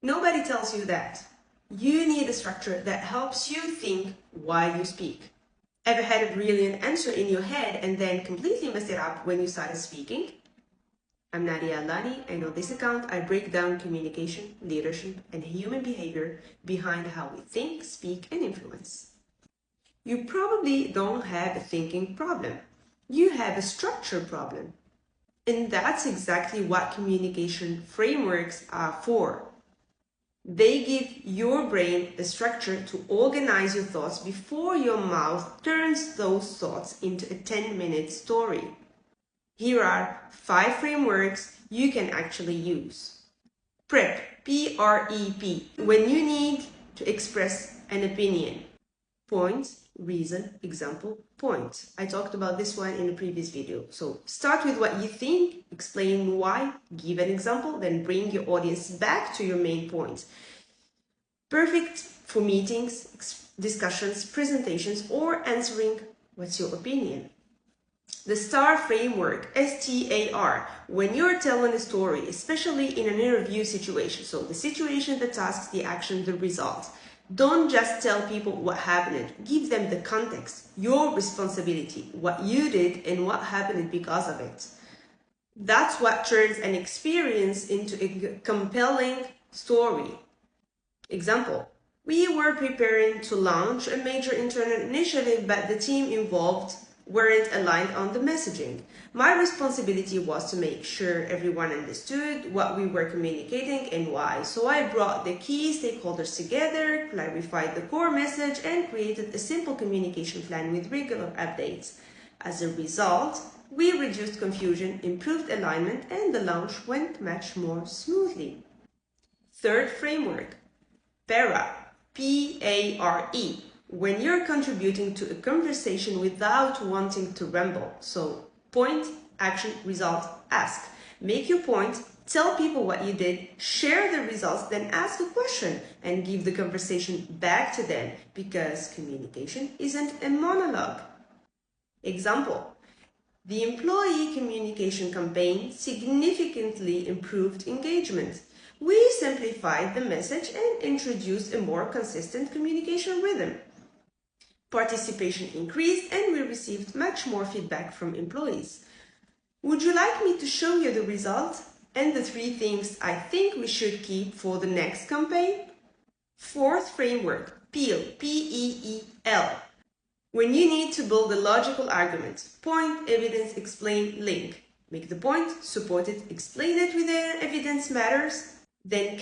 Nobody tells you that. You need a structure that helps you think while you speak. Ever had a brilliant answer in your head and then completely messed it up when you started speaking? I'm Nadia Alani, and on this account I break down communication, leadership, and human behavior behind how we think, speak, and influence. You probably don't have a thinking problem. You have a structure problem. And that's exactly what communication frameworks are for. They give your brain a structure to organize your thoughts before your mouth turns those thoughts into a 10-minute story. Here are 5 frameworks you can actually use. PREP, P-R-E-P, when you need to express an opinion. Point, reason, example, point. I talked about this one in a previous video. So start with what you think, explain why, give an example, then bring your audience back to your main point. Perfect for meetings, discussions, presentations, or answering what's your opinion. The STAR framework, S-T-A-R, when you're telling a story, especially in an interview situation, so the situation, the task, the action, the result. Don't just tell people what happened. Give them the context, your responsibility, what you did and what happened because of it. That's what turns an experience into a compelling story. Example, we were preparing to launch a major internet initiative, but the team involved weren't aligned on the messaging. My responsibility was to make sure everyone understood what we were communicating and why. So I brought the key stakeholders together, clarified the core message, and created a simple communication plan with regular updates. As a result, we reduced confusion, improved alignment, and the launch went much more smoothly. Third framework, PARE, P-A-R-E. When you're contributing to a conversation without wanting to ramble. So point, action, result, ask. Make your point, tell people what you did, share the results, then ask a question and give the conversation back to them, because communication isn't a monologue. Example, the employee communication campaign significantly improved engagement. We simplified the message and introduced a more consistent communication rhythm. Participation increased and we received much more feedback from employees. Would you like me to show you the result and the 3 things I think we should keep for the next campaign? Fourth framework, PEAL, P-E-E-L. When you need to build a logical argument, point, evidence, explain, link. Make the point, support it, explain it with the evidence matters, then